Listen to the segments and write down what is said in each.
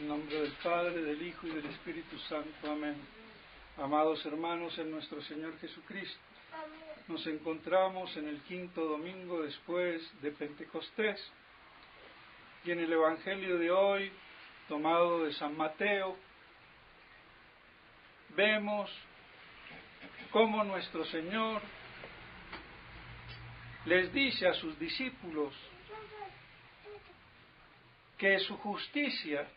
En nombre del Padre, del Hijo y del Espíritu Santo. Amén. Amados hermanos en nuestro Señor Jesucristo, nos encontramos en el quinto domingo después de Pentecostés y en el Evangelio de hoy, tomado de San Mateo, vemos cómo nuestro Señor les dice a sus discípulos que su justicia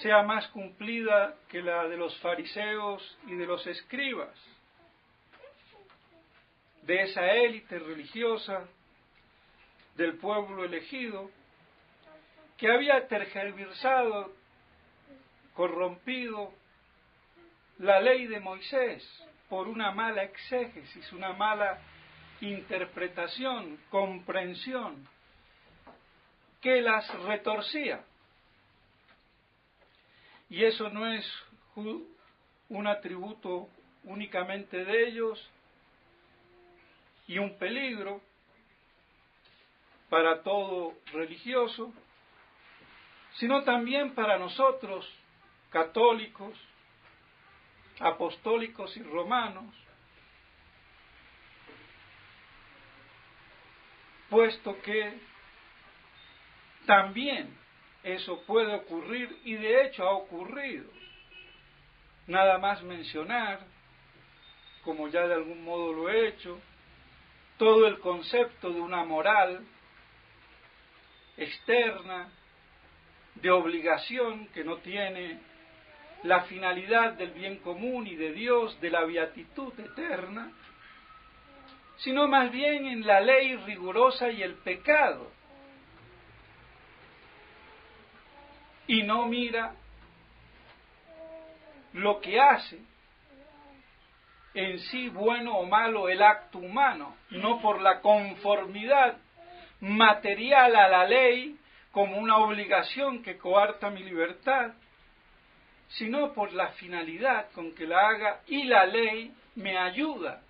sea más cumplida que la de los fariseos y de los escribas, de esa élite religiosa del pueblo elegido que había tergiversado, corrompido la ley de Moisés por una mala exégesis, una mala interpretación, comprensión, que las retorcía. Y eso no es un atributo únicamente de ellos y un peligro para todo religioso, sino también para nosotros, católicos, apostólicos y romanos, puesto que también eso puede ocurrir, y de hecho ha ocurrido. Nada más mencionar, como ya de algún modo lo he hecho, todo el concepto de una moral externa, de obligación que no tiene la finalidad del bien común y de Dios, de la beatitud eterna, sino más bien en la ley rigurosa y el pecado. Y no mira lo que hace en sí, bueno o malo, el acto humano, no por la conformidad material a la ley como una obligación que coarta mi libertad, sino por la finalidad con que la haga, y la ley me ayuda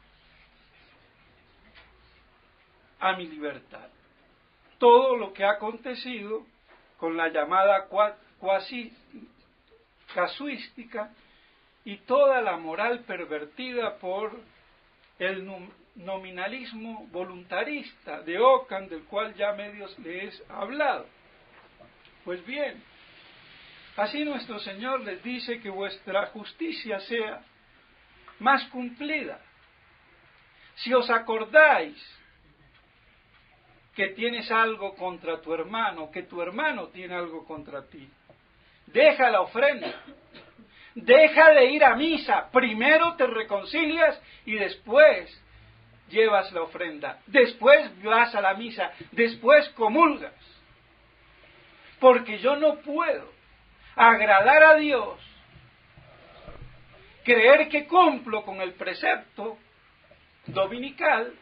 a mi libertad. Todo lo que ha acontecido con la llamada casuística y toda la moral pervertida por el nominalismo voluntarista de Ockham, del cual ya medios les he hablado. Pues bien, así nuestro Señor les dice que vuestra justicia sea más cumplida. Si os acordáis que tienes algo contra tu hermano, que tu hermano tiene algo contra ti, deja la ofrenda, deja de ir a misa, primero te reconcilias y después llevas la ofrenda, después vas a la misa, después comulgas, porque yo no puedo agradar a Dios, creer que cumplo con el precepto dominical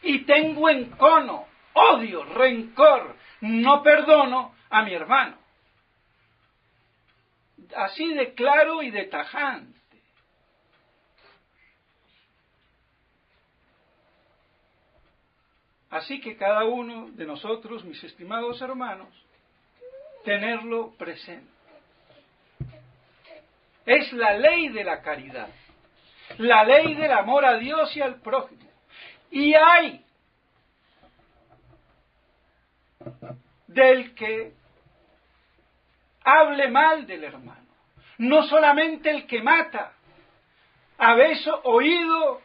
y tengo encono, odio, rencor, no perdono a mi hermano. Así de claro y de tajante. Así que cada uno de nosotros, mis estimados hermanos, tenerlo presente. Es la ley de la caridad, la ley del amor a Dios y al prójimo. Y hay del que hable mal del hermano, no solamente el que mata. Habéis oído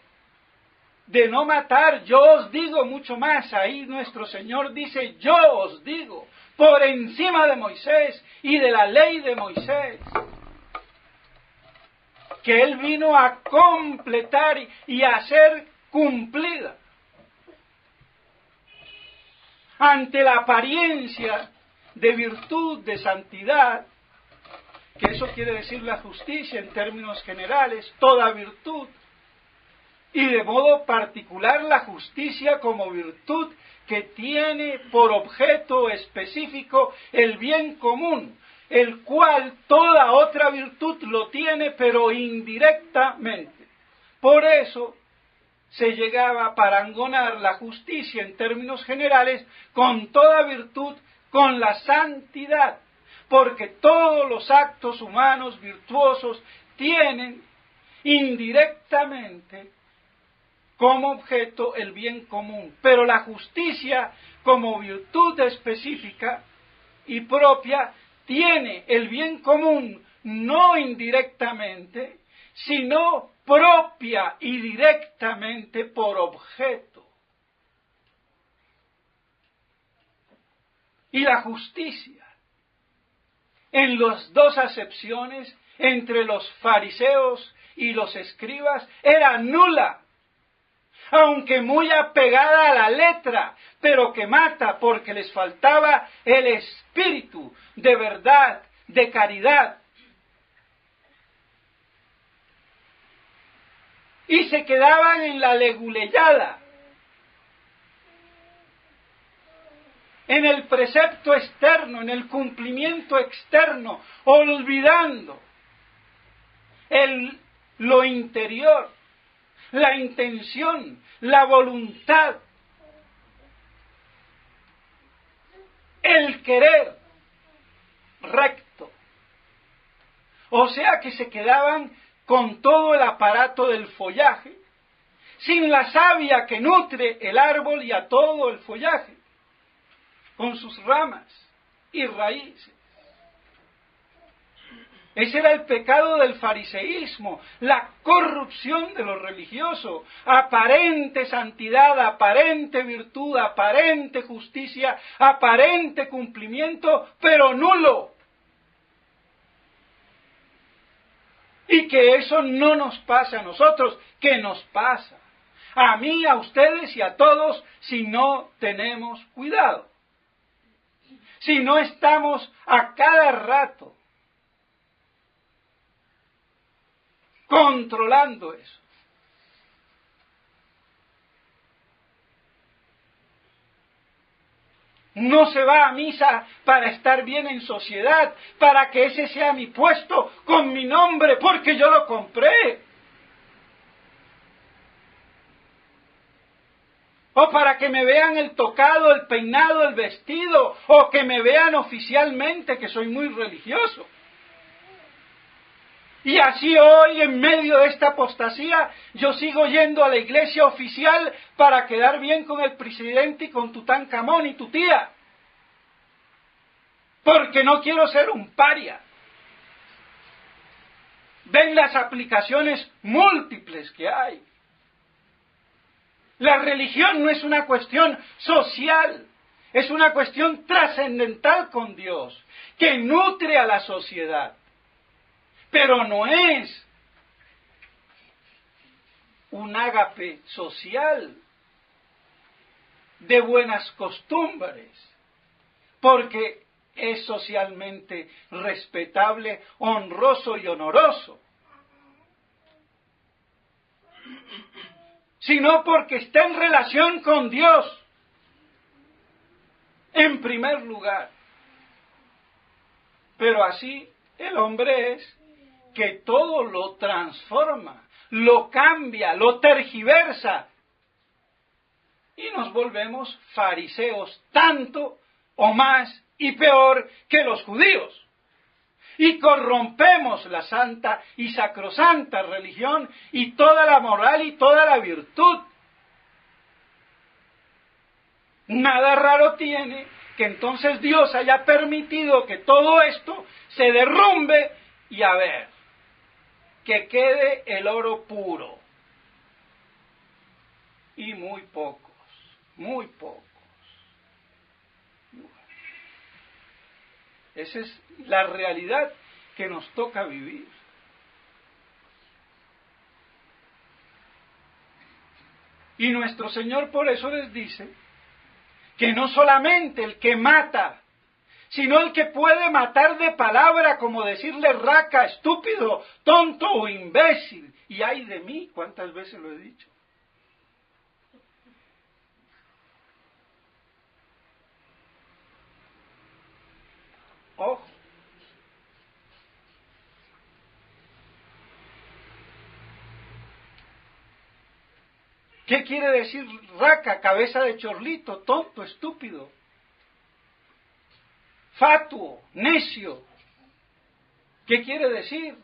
de no matar, yo os digo mucho más. Ahí nuestro Señor dice, yo os digo, por encima de Moisés y de la ley de Moisés, que Él vino a completar y a hacer cumplida. Ante la apariencia de virtud, de santidad, que eso quiere decir la justicia en términos generales, toda virtud, y de modo particular la justicia como virtud que tiene por objeto específico el bien común, el cual toda otra virtud lo tiene, pero indirectamente. Por eso se llegaba a parangonar la justicia en términos generales con toda virtud, con la santidad, porque todos los actos humanos virtuosos tienen indirectamente como objeto el bien común, pero la justicia como virtud específica y propia tiene el bien común no indirectamente, sino propia y directamente por objeto. Y la justicia, en las dos acepciones, entre los fariseos y los escribas, era nula, aunque muy apegada a la letra, pero que mata porque les faltaba el espíritu de verdad, de caridad. Y se quedaban en la leguleyada, en el precepto externo, en el cumplimiento externo, olvidando lo interior, la intención, la voluntad, el querer recto. O sea que se quedaban con todo el aparato del follaje, sin la savia que nutre el árbol y a todo el follaje, con sus ramas y raíces. Ese era el pecado del fariseísmo, la corrupción de lo religioso, aparente santidad, aparente virtud, aparente justicia, aparente cumplimiento, pero nulo. Y que eso no nos pasa a nosotros, que nos pasa a mí, a ustedes y a todos si no tenemos cuidado. Si no estamos a cada rato controlando eso. No se va a misa para estar bien en sociedad, para que ese sea mi puesto con mi nombre, porque yo lo compré. O para que me vean el tocado, el peinado, el vestido, o que me vean oficialmente que soy muy religioso. Y así hoy, en medio de esta apostasía, yo sigo yendo a la iglesia oficial para quedar bien con el presidente y con Tutankamón y tu tía. Porque no quiero ser un paria. Ven las aplicaciones múltiples que hay. La religión no es una cuestión social, es una cuestión trascendental con Dios, que nutre a la sociedad. Pero no es un ágape social de buenas costumbres, porque es socialmente respetable, honroso y honoroso, sino porque está en relación con Dios, en primer lugar. Pero así el hombre es, que todo lo transforma, lo cambia, lo tergiversa, y nos volvemos fariseos tanto o más y peor que los judíos, y corrompemos la santa y sacrosanta religión y toda la moral y toda la virtud. Nada raro tiene que entonces Dios haya permitido que todo esto se derrumbe y a ver, que quede el oro puro. Y muy pocos, muy pocos. Esa es la realidad que nos toca vivir. Y nuestro Señor por eso les dice que no solamente el que mata, sino el que puede matar de palabra, como decirle raca, estúpido, tonto o imbécil. Y ay de mí, ¿cuántas veces lo he dicho? Ojo. ¿Qué quiere decir raca? Cabeza de chorlito, tonto, estúpido. fatuo, necio. ¿Qué quiere decir?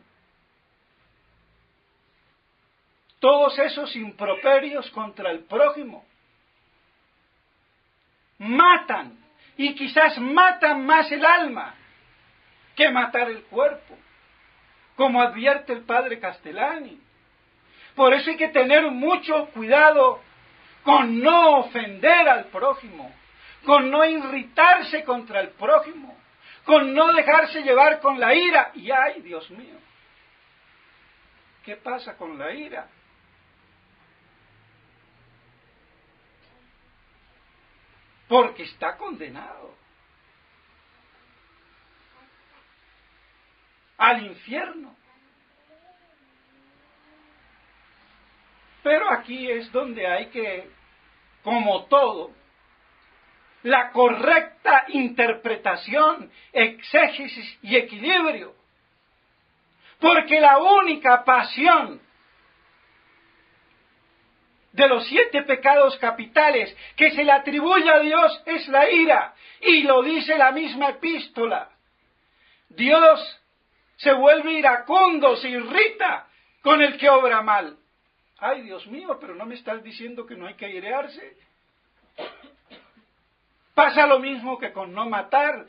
Todos esos improperios contra el prójimo matan, y quizás matan más el alma que matar el cuerpo, como advierte el padre Castellani. Por eso hay que tener mucho cuidado con no ofender al prójimo, con no irritarse contra el prójimo, con no dejarse llevar con la ira. Y ay, Dios mío, ¿qué pasa con la ira? Porque está condenado al infierno. Pero aquí es donde hay que, como todo, la correcta interpretación, exégesis y equilibrio. Porque la única pasión de los 7 pecados capitales que se le atribuye a Dios es la ira. Y lo dice la misma epístola. Dios se vuelve iracundo, se irrita con el que obra mal. Ay, Dios mío, pero no me estás diciendo que no hay que airearse. Pasa lo mismo que con no matar,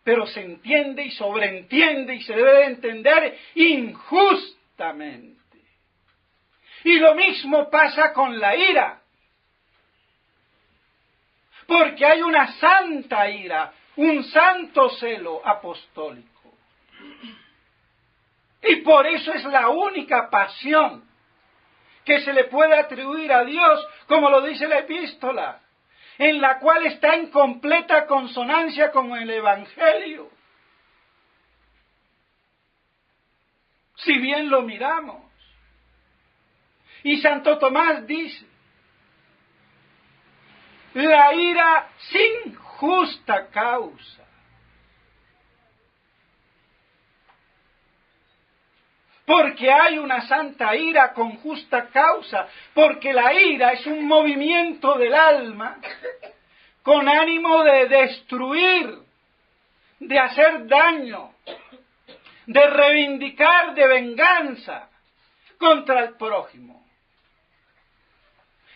pero se entiende y sobreentiende y se debe de entender injustamente. Y lo mismo pasa con la ira, porque hay una santa ira, un santo celo apostólico. Y por eso es la única pasión que se le puede atribuir a Dios, como lo dice la epístola, en la cual está en completa consonancia con el Evangelio. Si bien lo miramos. Y Santo Tomás dice, la ira sin justa causa. Porque hay una santa ira con justa causa, porque la ira es un movimiento del alma con ánimo de destruir, de hacer daño, de reivindicar, de venganza contra el prójimo.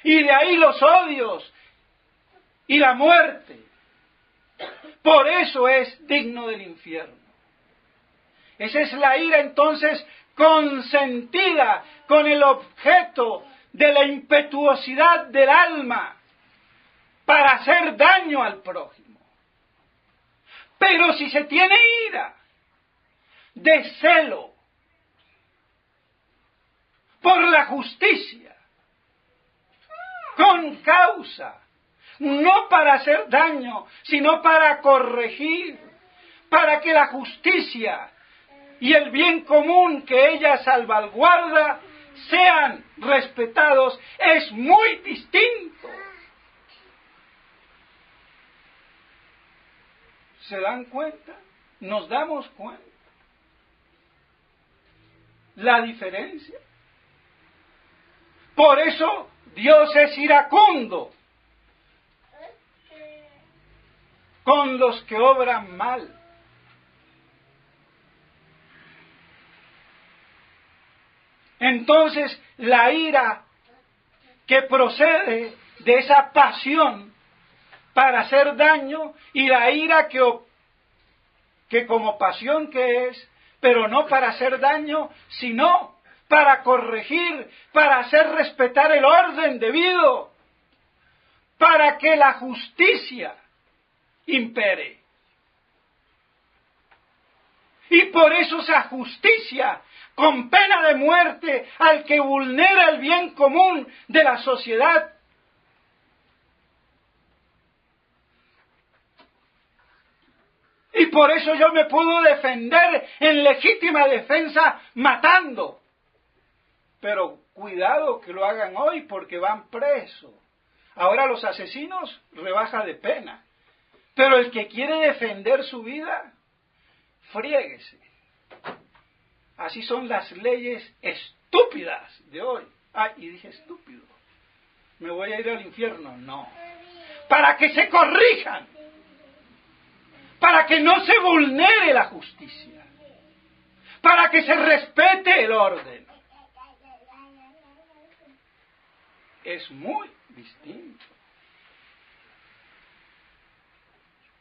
Y de ahí los odios y la muerte. Por eso es digno del infierno. Esa es la ira entonces consentida con el objeto de la impetuosidad del alma para hacer daño al prójimo. Pero si se tiene ira de celo por la justicia, con causa, no para hacer daño, sino para corregir, para que la justicia y el bien común que ella salvaguarda sean respetados, es muy distinto. ¿Se dan cuenta? ¿Nos damos cuenta? La diferencia. Por eso Dios es iracundo con los que obran mal. Entonces, la ira que procede de esa pasión para hacer daño y la ira que como pasión que es, pero no para hacer daño, sino para corregir, para hacer respetar el orden debido, para que la justicia impere. Y por eso esa justicia, con pena de muerte al que vulnera el bien común de la sociedad. Y por eso yo me puedo defender en legítima defensa matando. Pero cuidado que lo hagan hoy porque van presos. Ahora los asesinos rebaja de pena. Pero el que quiere defender su vida, friéguese. Así son las leyes estúpidas de hoy. Ay, y dije estúpido. ¿Me voy a ir al infierno? No. Para que se corrijan. para que no se vulnere la justicia, para que se respete el orden. Es muy distinto.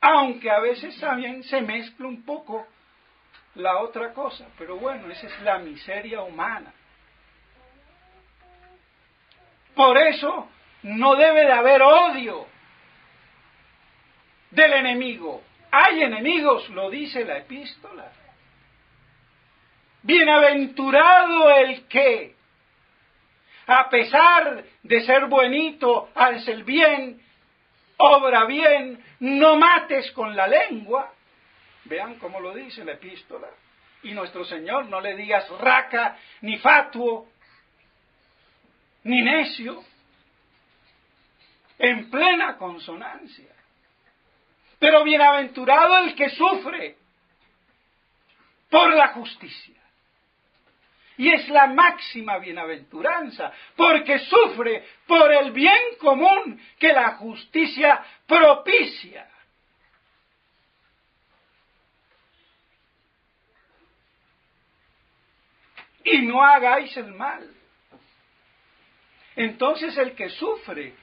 Aunque a veces también se mezcla un poco la otra cosa, pero bueno, esa es la miseria humana. Por eso no debe de haber odio del enemigo. Hay enemigos, lo dice la epístola. Bienaventurado el que, a pesar de ser buenito, hace el bien, obra bien, no mates con la lengua. Vean cómo lo dice la epístola. Y nuestro Señor, no le digas raca, ni fatuo, ni necio, en plena consonancia. Pero bienaventurado el que sufre por la justicia. Y es la máxima bienaventuranza, porque sufre por el bien común que la justicia propicia. Y no hagáis el mal. Entonces el que sufre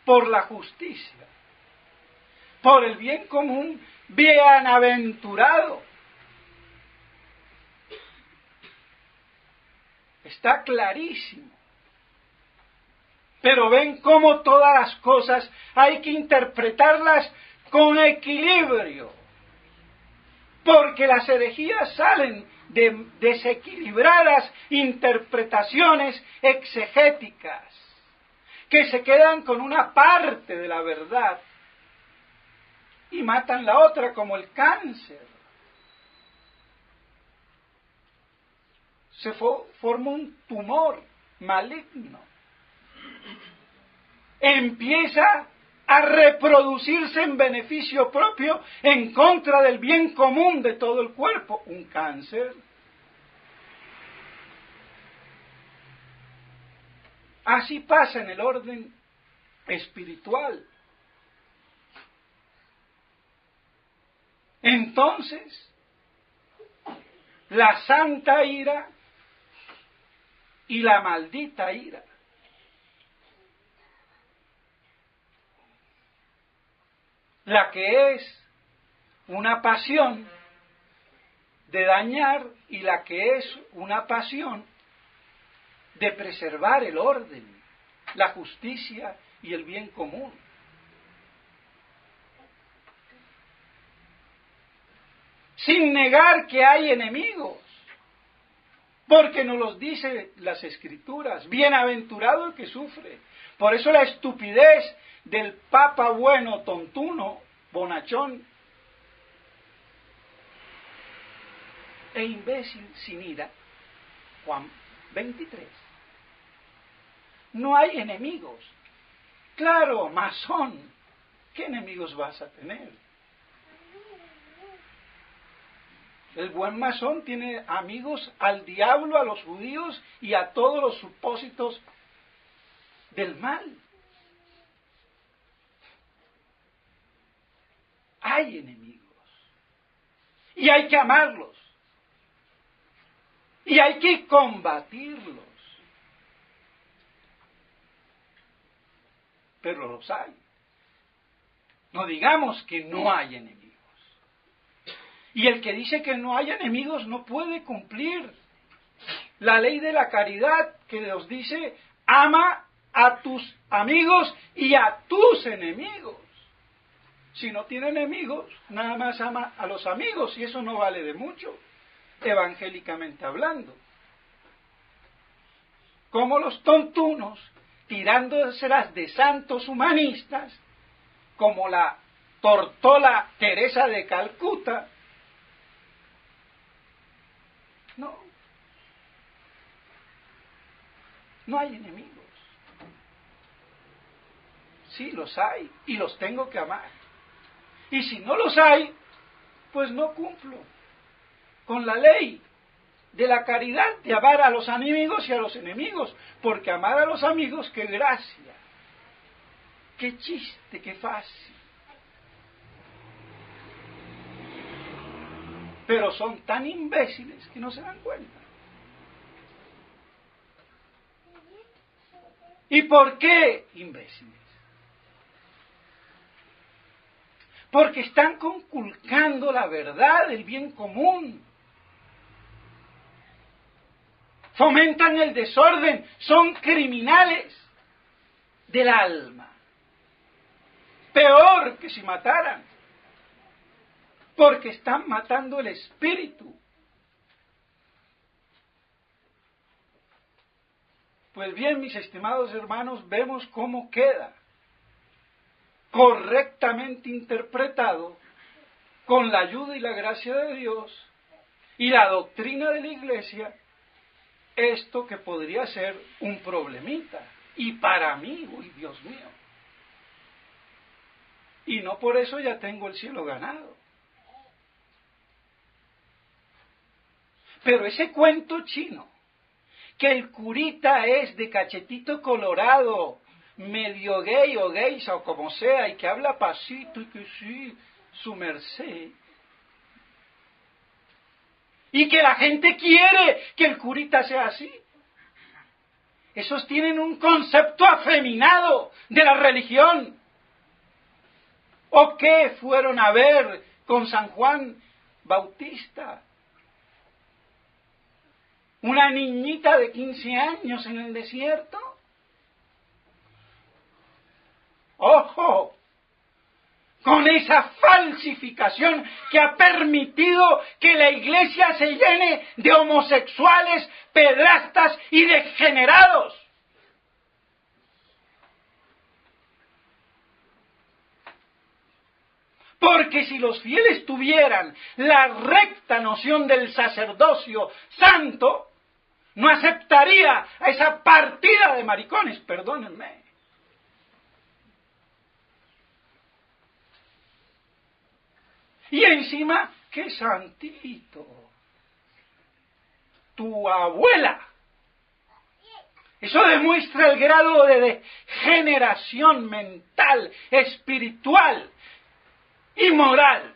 por la justicia, por el bien común, bienaventurado. Está clarísimo. Pero ven cómo todas las cosas hay que interpretarlas con equilibrio. Porque las herejías salen de desequilibradas interpretaciones exegéticas, que se quedan con una parte de la verdad y matan la otra, como el cáncer. Se forma un tumor maligno. Empieza a reproducirse en beneficio propio en contra del bien común de todo el cuerpo. Un cáncer. Así pasa en el orden espiritual. Entonces, la santa ira y la maldita ira. La que es una pasión de dañar y la que es una pasión de preservar el orden, la justicia y el bien común. Sin negar que hay enemigos, porque nos los dice las Escrituras, bienaventurado el que sufre. Por eso la estupidez del papa bueno, tontuno, bonachón e imbécil sin ira, Juan 23. No hay enemigos. Claro, masón, ¿qué enemigos vas a tener? El buen masón tiene amigos al diablo, a los judíos y a todos los supósitos del mal. Hay enemigos. Y hay que amarlos. Y hay que combatirlos. Pero los hay. No digamos que no hay enemigos. Y el que dice que no hay enemigos no puede cumplir la ley de la caridad que nos dice: ama a tus amigos y a tus enemigos. Si no tiene enemigos, nada más ama a los amigos, y eso no vale de mucho, evangélicamente hablando. Como los tontunos, tirándoselas de santos humanistas, como la tortola Teresa de Calcuta. No hay enemigos. Sí, los hay, y los tengo que amar. Y si no los hay, pues no cumplo con la ley de la caridad de amar a los enemigos y a los enemigos, porque amar a los amigos, qué gracia, qué chiste, qué fácil. pero son tan imbéciles que no se dan cuenta. ¿Y por qué imbéciles? Porque están conculcando la verdad, el bien común. Fomentan el desorden, son criminales del alma. Peor que si mataran, porque están matando el espíritu. Pues bien, mis estimados hermanos, vemos cómo queda correctamente interpretado con la ayuda y la gracia de Dios y la doctrina de la Iglesia, esto que podría ser un problemita. Y para mí, uy, Dios mío. Y no por eso ya tengo el cielo ganado. Pero ese cuento chino, que el curita es de cachetito colorado, medio gay o geisha o como sea, y que habla pasito y que sí, su merced, y que la gente quiere que el curita sea así. Esos tienen un concepto afeminado de la religión. ¿O qué fueron a ver con San Juan Bautista? ¿Una niñita de 15 años en el desierto? ¡Ojo! Con esa falsificación que ha permitido que la Iglesia se llene de homosexuales, pedrastas y degenerados. Porque si los fieles tuvieran la recta noción del sacerdocio santo, no aceptaría a esa partida de maricones, perdónenme. Y encima, ¡qué santito! Tu abuela. Eso demuestra el grado de degeneración mental, espiritual y moral.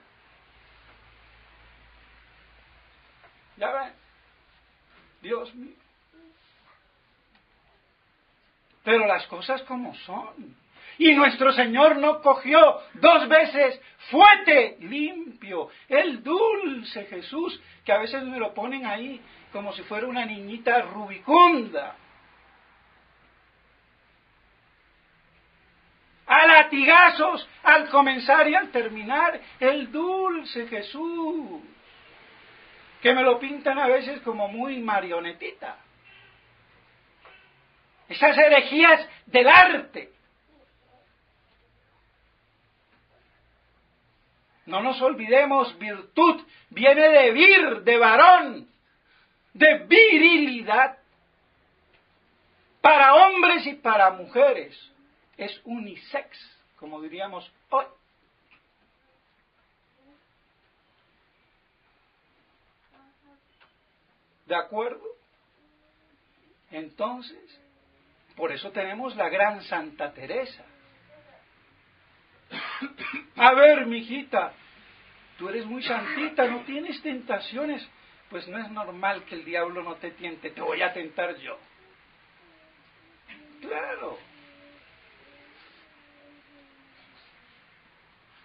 ¿Ya ven? Dios mío. Pero las cosas como son. Y nuestro Señor no cogió 2 veces fuete limpio. El dulce Jesús, que a veces me lo ponen ahí como si fuera una niñita rubicunda. A latigazos al comenzar y al terminar. El dulce Jesús. Que me lo pintan a veces como muy marionetita. Esas herejías del arte. No nos olvidemos, virtud viene de vir, de varón, de virilidad. Para hombres y para mujeres. Es unisex, como diríamos hoy. ¿De acuerdo? Entonces, por eso tenemos la gran Santa Teresa. A ver, mijita, tú eres muy santita, no tienes tentaciones. Pues no es normal que el diablo no te tiente, te voy a tentar yo. Claro.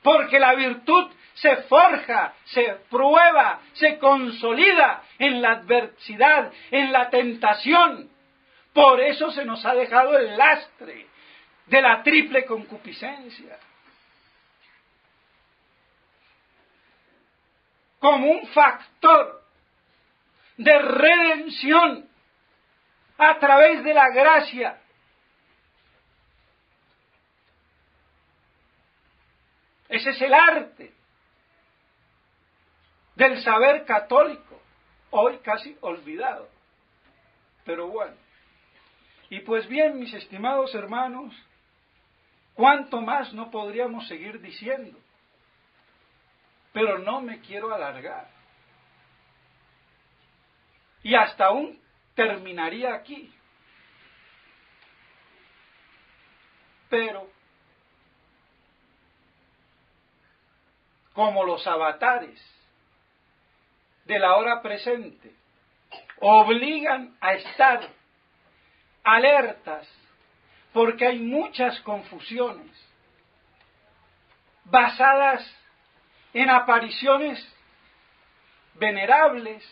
Porque la virtud se forja, se prueba, se consolida en la adversidad, en la tentación. Por eso se nos ha dejado el lastre de la triple concupiscencia. Como un factor de redención a través de la gracia. Ese es el arte del saber católico, hoy casi olvidado. Pero bueno. Y pues bien, mis estimados hermanos, ¿cuánto más no podríamos seguir diciendo? Pero no me quiero alargar. Y hasta aún terminaría aquí. Pero, como los avatares de la hora presente obligan a estar alertas, porque hay muchas confusiones basadas en apariciones venerables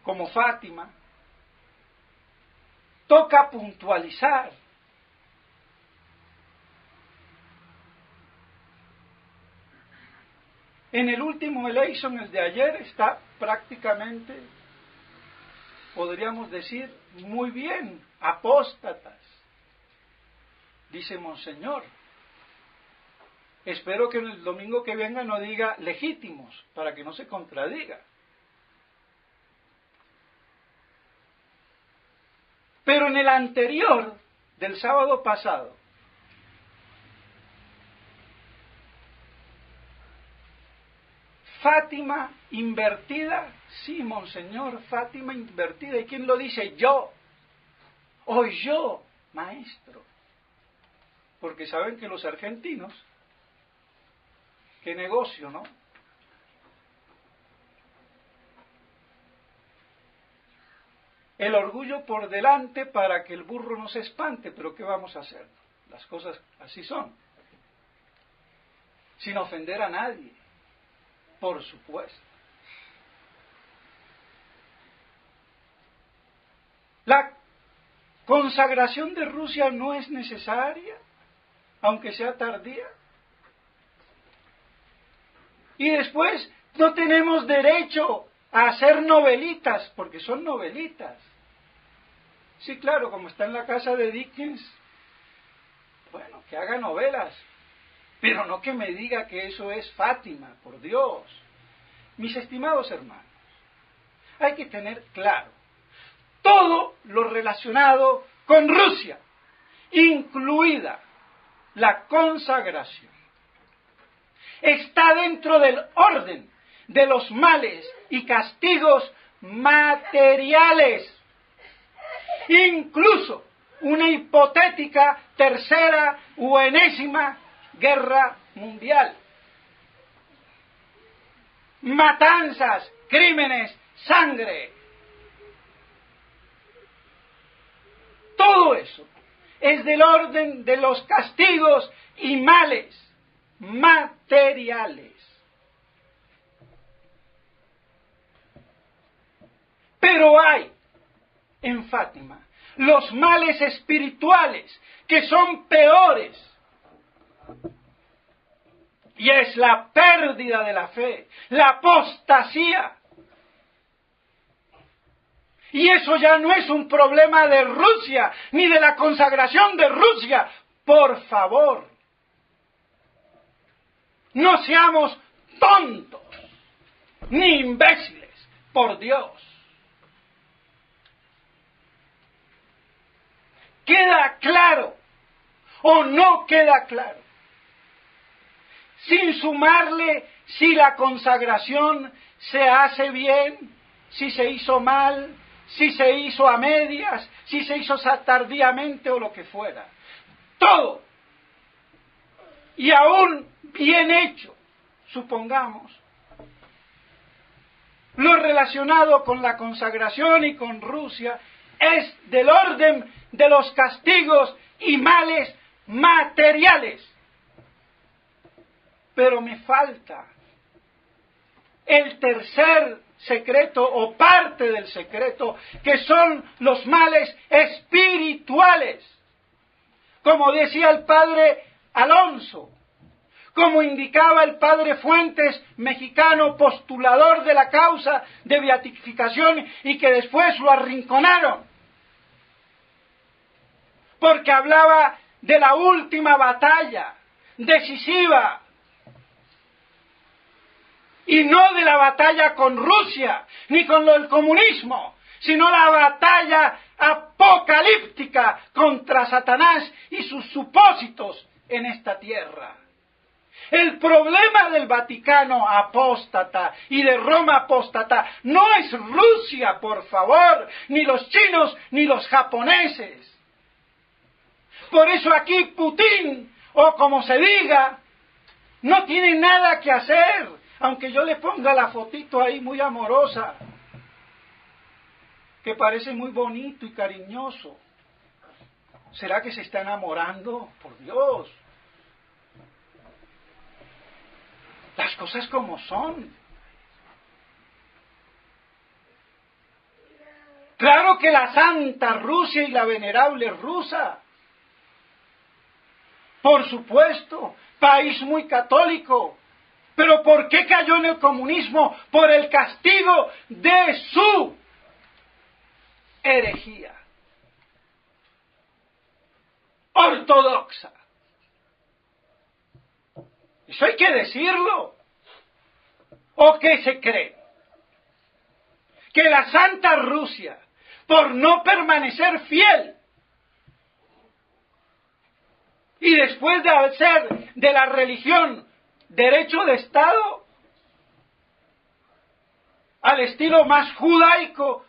como Fátima. Toca puntualizar. En el último eleison, el de ayer, está prácticamente, podríamos decir, muy bien, apóstatas. Dice Monseñor. Espero que en el domingo que venga no diga legítimos, para que no se contradiga. Pero en el anterior, del sábado pasado, Fátima invertida, sí, Monseñor, Fátima invertida. ¿Y quién lo dice? Yo. O yo, maestro. Porque saben que los argentinos, qué negocio, ¿no? El orgullo por delante para que el burro no se espante, pero ¿qué vamos a hacer? Las cosas así son. Sin ofender a nadie, por supuesto. La consagración de Rusia no es necesaria, aunque sea tardía. Y después no tenemos derecho a hacer novelitas, porque son novelitas. Sí, claro, como está en la casa de Dickens, bueno, que haga novelas, pero no que me diga que eso es Fátima, por Dios. Mis estimados hermanos, hay que tener claro todo lo relacionado con Rusia, incluida la consagración. Está dentro del orden de los males y castigos materiales. Incluso una hipotética tercera o enésima guerra mundial. Matanzas, crímenes, sangre. Todo eso es del orden de los castigos y males materiales. Pero hay en Fátima los males espirituales que son peores. Y es la pérdida de la fe, la apostasía. Y eso ya no es un problema de Rusia, ni de la consagración de Rusia. Por favor, no seamos tontos, ni imbéciles, por Dios. ¿Queda claro o no queda claro? Sin sumarle si la consagración se hace bien, si se hizo mal, si se hizo a medias, si se hizo tardíamente o lo que fuera. Todo. Y aún bien hecho, supongamos. Lo relacionado con la consagración y con Rusia es del orden de los castigos y males materiales. Pero me falta el tercer secreto o parte del secreto, que son los males espirituales. Como decía el padre Alonso, como indicaba el padre Fuentes, mexicano postulador de la causa de beatificación y que después lo arrinconaron, porque hablaba de la última batalla decisiva, y no de la batalla con Rusia, ni con el comunismo, sino la batalla apocalíptica contra Satanás y sus supósitos en esta tierra. El problema del Vaticano apóstata y de Roma apóstata no es Rusia, por favor, ni los chinos, ni los japoneses. Por eso aquí Putin, o como se diga, no tiene nada que hacer. aunque yo le ponga la fotito ahí muy amorosa, que parece muy bonito y cariñoso, ¿será que se está enamorando? Por Dios. Las cosas como son. Claro que la Santa Rusia y la venerable Rusa, por supuesto, país muy católico, pero ¿por qué cayó en el comunismo? Por el castigo de su herejía ortodoxa. Eso hay que decirlo. ¿O qué se cree? Que la Santa Rusia, por no permanecer fiel, y después de hacer de la religión derecho de Estado, al estilo más judaico,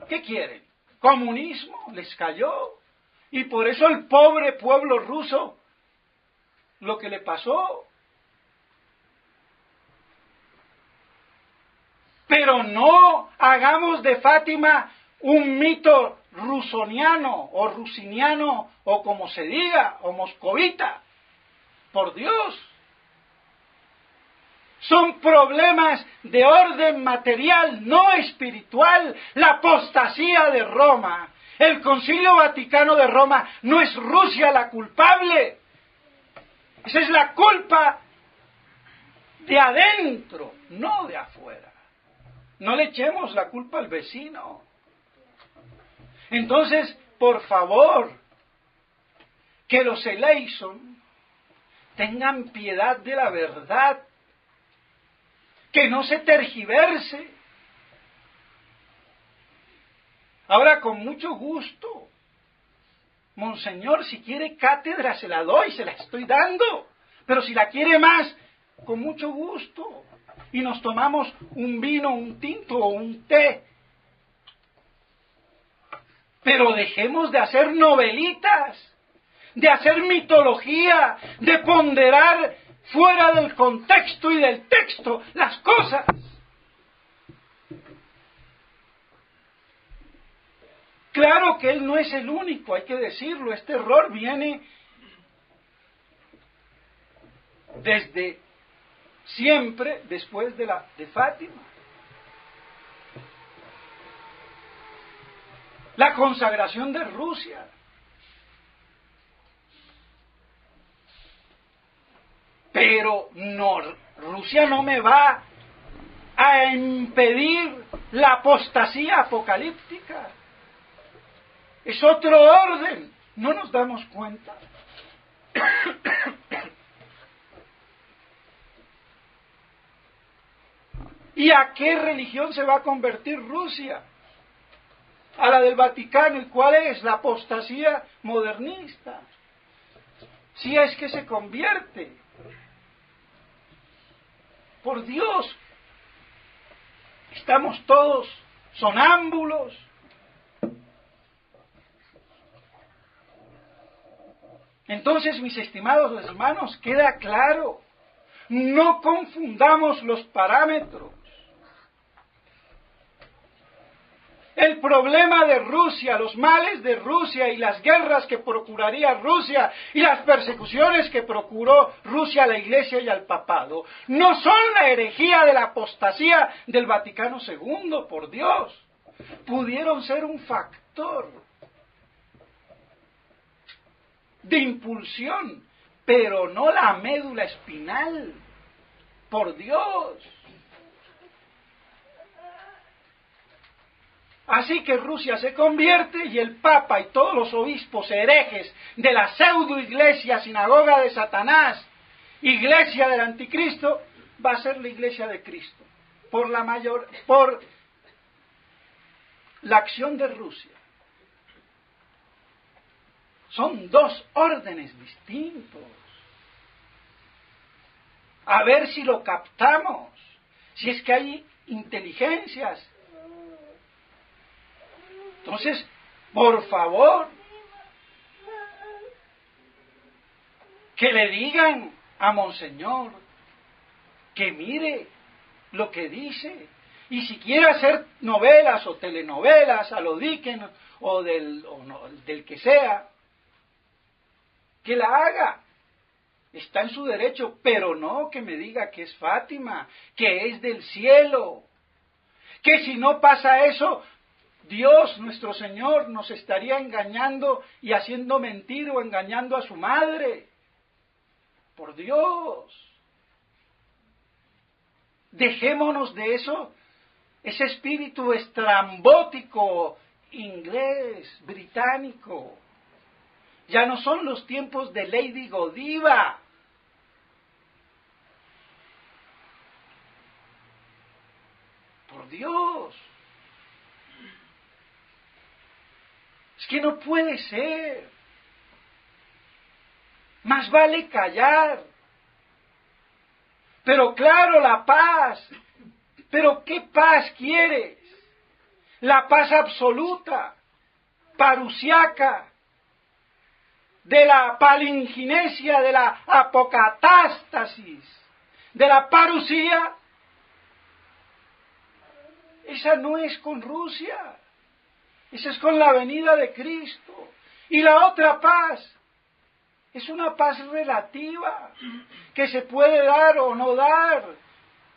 ¿qué quieren? Comunismo, les cayó. Y por eso el pobre pueblo ruso, lo que le pasó. Pero no hagamos de Fátima un mito rusoniano o rusiniano o como se diga, o moscovita. Por Dios. Son problemas de orden material, no espiritual. La apostasía de Roma, el Concilio Vaticano de Roma, no es Rusia la culpable. Esa es la culpa de adentro, no de afuera. No le echemos la culpa al vecino. Entonces, por favor, que los Eleison tengan piedad de la verdad, que no se tergiverse. Ahora, con mucho gusto, Monseñor, si quiere cátedra se la doy, se la estoy dando, pero si la quiere más, con mucho gusto. Y nos tomamos un vino, un tinto o un té. Pero dejemos de hacer novelitas, de hacer mitología, de ponderar fuera del contexto y del texto las cosas. Claro que él no es el único, hay que decirlo. Este error viene desde siempre después de Fátima. La consagración de Rusia. Pero no, Rusia no me va a impedir la apostasía apocalíptica. Es otro orden. No nos damos cuenta. ¿Y a qué religión se va a convertir Rusia? A la del Vaticano. ¿Y cuál es? La apostasía modernista. Si es que se convierte. Por Dios, estamos todos sonámbulos. Entonces, mis estimados hermanos, queda claro, no confundamos los parámetros. El problema de Rusia, los males de Rusia y las guerras que procuraría Rusia y las persecuciones que procuró Rusia a la Iglesia y al papado, no son la herejía de la apostasía del Vaticano II, por Dios. Pudieron ser un factor de impulsión, pero no la médula espinal, por Dios. Así que Rusia se convierte y el Papa y todos los obispos herejes de la pseudo iglesia, sinagoga de Satanás, iglesia del anticristo, va a ser la iglesia de Cristo, por la acción de Rusia. Son dos órdenes distintos. A ver si lo captamos, si es que hay inteligencias. Entonces, por favor, que le digan a Monseñor que mire lo que dice. Y si quiere hacer novelas o telenovelas a lo Dickens o del que sea, que la haga. Está en su derecho, pero no que me diga que es Fátima, que es del cielo. Que si no pasa eso, Dios, nuestro Señor, nos estaría engañando y haciendo mentir o engañando a su madre. Por Dios. Dejémonos de eso, ese espíritu estrambótico, inglés, británico. Ya no son los tiempos de Lady Godiva. Por Dios. Es que no puede ser. Más vale callar. Pero claro, la paz. Pero ¿qué paz quieres? La paz absoluta, parusiaca, de la palinginesia, de la apocatástasis, de la parusía. Esa no es con Rusia, esa es con la venida de Cristo. Y la otra paz es una paz relativa, que se puede dar o no dar,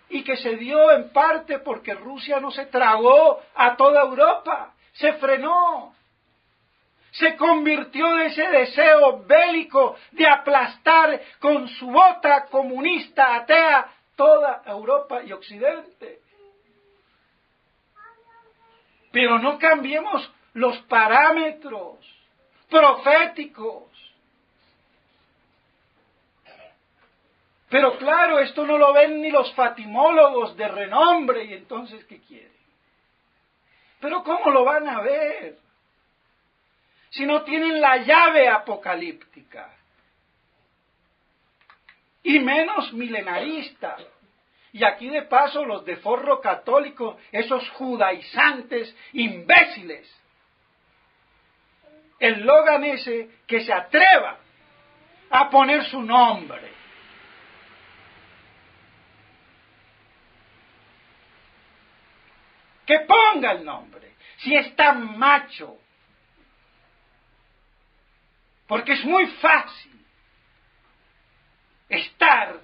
y que se dio en parte porque Rusia no se tragó a toda Europa, se frenó. Se convirtió de ese deseo bélico de aplastar con su bota comunista, atea, toda Europa y Occidente. Pero no cambiemos los parámetros proféticos. Pero claro, esto no lo ven ni los fatimólogos de renombre, y entonces, ¿qué quieren? Pero ¿cómo lo van a ver? Si no tienen la llave apocalíptica, y menos milenarista. Y aquí de paso los de forro católico, esos judaizantes imbéciles, el Logan ese que se atreva a poner su nombre. Que ponga el nombre, si es tan macho. Porque es muy fácil estar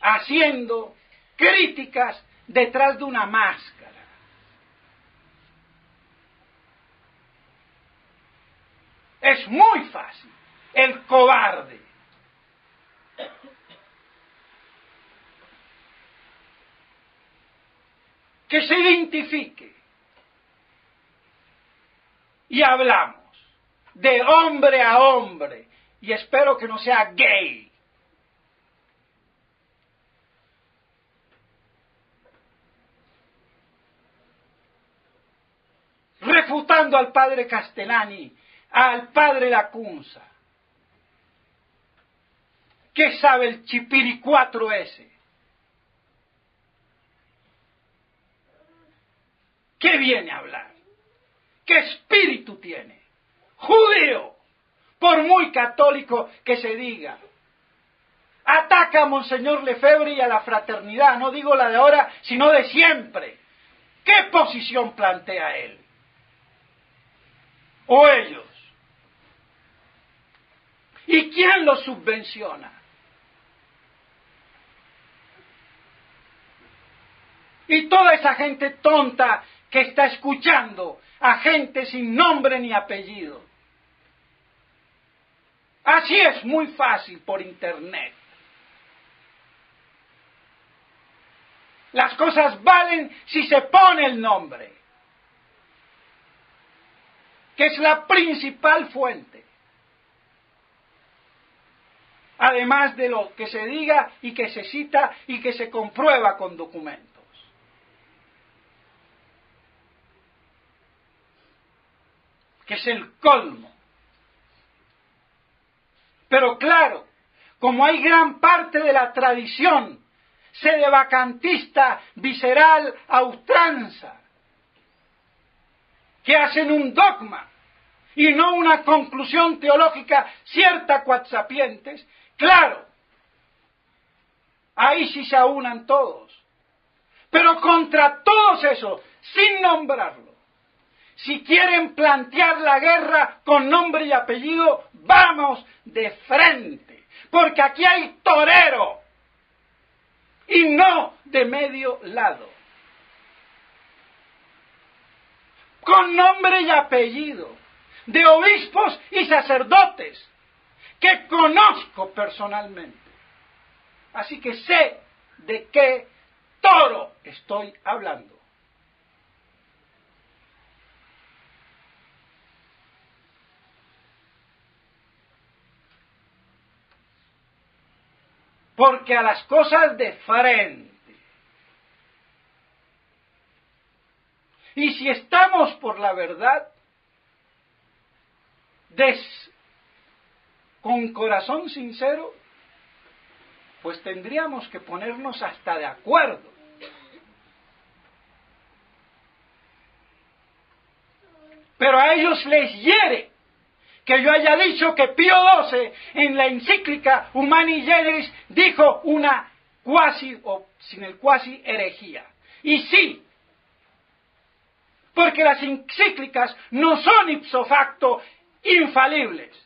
haciendo críticas detrás de una máscara. Es muy fácil. El cobarde. Que se identifique. Y hablamos de hombre a hombre, y espero que no sea gay. Refutando al padre Castellani, al padre Lacunza. ¿Qué sabe el chipiricuatro ese? ¿Qué viene a hablar? ¿Qué espíritu tiene? Judío, por muy católico que se diga. Ataca a Monseñor Lefebvre y a la fraternidad, no digo la de ahora, sino de siempre. ¿Qué posición plantea él? ¿O ellos? ¿Y quién los subvenciona? Y toda esa gente tonta que está escuchando a gente sin nombre ni apellido. Así es muy fácil por internet. Las cosas valen si se pone el nombre, que es la principal fuente. Además de lo que se diga y que se cita y que se comprueba con documentos. Que es el colmo. Pero claro, como hay gran parte de la tradición sedevacantista, visceral, a ultranza, que hacen un dogma y no una conclusión teológica cierta cuatsapientes, claro, ahí sí se aunan todos. Pero contra todos esos, sin nombrarlo, si quieren plantear la guerra con nombre y apellido, vamos de frente, porque aquí hay torero y no de medio lado. Con nombre y apellido, de obispos y sacerdotes que conozco personalmente. Así que sé de qué toro estoy hablando. Porque a las cosas de frente, y si estamos por la verdad, con corazón sincero, pues tendríamos que ponernos hasta de acuerdo. Pero a ellos les hiere que yo haya dicho que Pío XII en la encíclica Humani Generis dijo una cuasi, o sin el cuasi, herejía. Y sí, porque las encíclicas no son ipso facto infalibles.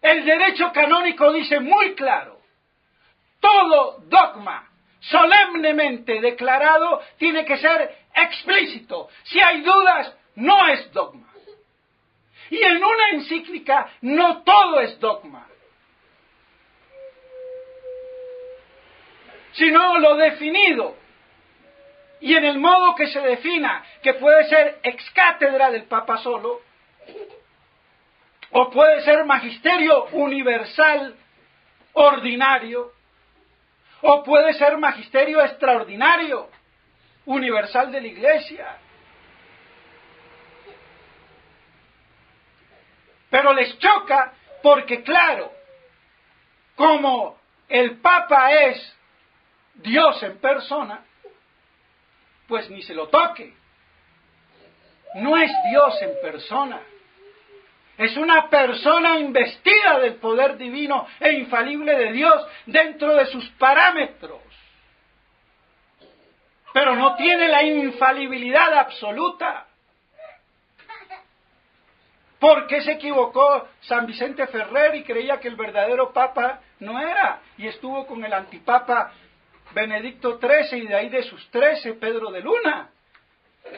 El derecho canónico dice muy claro, todo dogma solemnemente declarado tiene que ser explícito. Si hay dudas, no es dogma. Y en una encíclica no todo es dogma, sino lo definido. Y en el modo que se defina, que puede ser ex cátedra del Papa solo, o puede ser magisterio universal ordinario, o puede ser magisterio extraordinario, universal de la Iglesia. Pero les choca porque, claro, como el Papa es Dios en persona, pues ni se lo toque. No es Dios en persona. Es una persona investida del poder divino e infalible de Dios dentro de sus parámetros. Pero no tiene la infalibilidad absoluta. ¿Por qué se equivocó San Vicente Ferrer y creía que el verdadero Papa no era? Y estuvo con el antipapa Benedicto XIII y de ahí de sus 13, Pedro de Luna.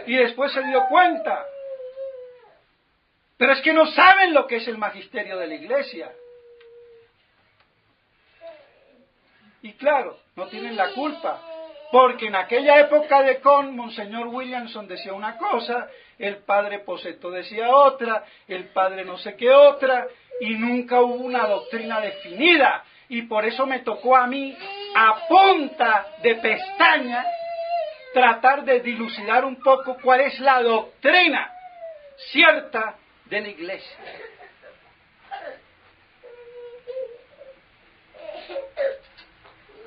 Y después se dio cuenta. Pero es que no saben lo que es el magisterio de la Iglesia. Y claro, no tienen la culpa, porque en aquella época de Con, Monseñor Williamson decía una cosa, el padre Posetto decía otra, el padre no sé qué otra, y nunca hubo una doctrina definida. Y por eso me tocó a mí, a punta de pestaña, tratar de dilucidar un poco cuál es la doctrina cierta de la Iglesia.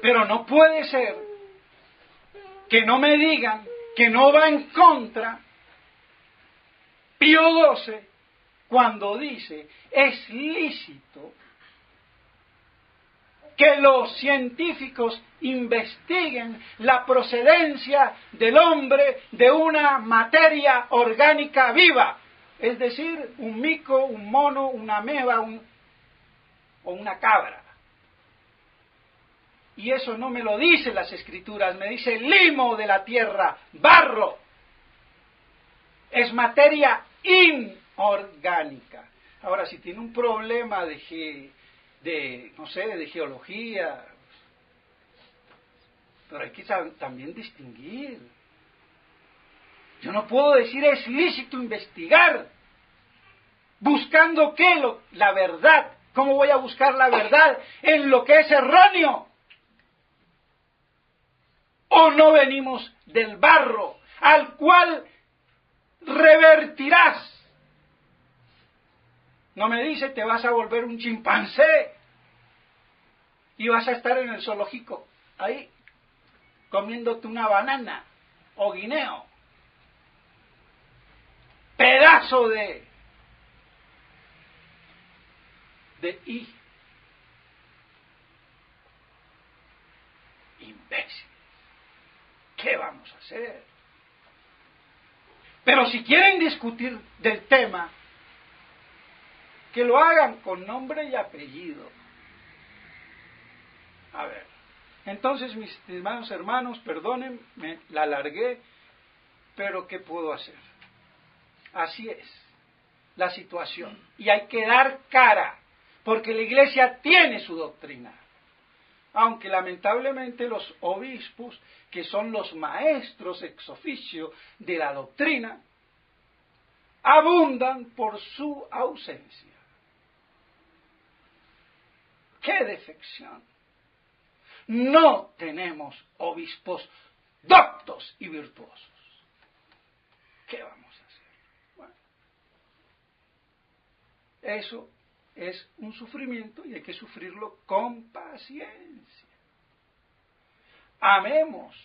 Pero no puede ser que no me digan que no va en contra Pío XII cuando dice es lícito que los científicos investiguen la procedencia del hombre de una materia orgánica viva, es decir, un mico, un mono, una ameba o una cabra. Y eso no me lo dicen las Escrituras, me dice limo de la tierra, barro. Es materia inorgánica. Ahora, si tiene un problema de geología, pero hay que también distinguir. Yo no puedo decir es lícito investigar. ¿Buscando qué? La verdad. ¿Cómo voy a buscar la verdad en lo que es erróneo? ¿O no venimos del barro al cual revertirás? No me dice te vas a volver un chimpancé y vas a estar en el zoológico ahí comiéndote una banana o guineo. Pedazo de hacer. Pero si quieren discutir del tema, que lo hagan con nombre y apellido. A ver, entonces mis estimados hermanos, perdónenme, la alargué, pero ¿qué puedo hacer? Así es la situación. Y hay que dar cara, porque la iglesia tiene su doctrina. Aunque lamentablemente los obispos, que son los maestros ex officio de la doctrina, abundan por su ausencia. ¡Qué defección! No tenemos obispos doctos y virtuosos. ¿Qué vamos a hacer? Bueno, eso es un sufrimiento y hay que sufrirlo con paciencia. Amemos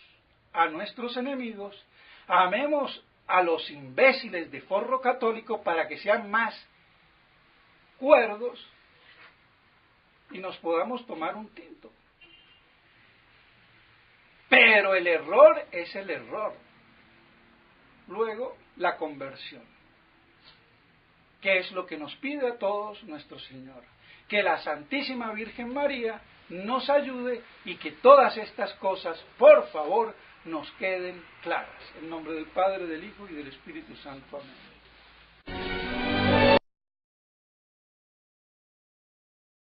a nuestros enemigos, amemos a los imbéciles de forro católico para que sean más cuerdos y nos podamos tomar un tinto. Pero el error es el error. Luego, la conversión, que es lo que nos pide a todos nuestro Señor. Que la Santísima Virgen María nos ayude y que todas estas cosas, por favor, nos queden claras. En nombre del Padre, del Hijo y del Espíritu Santo. Amén.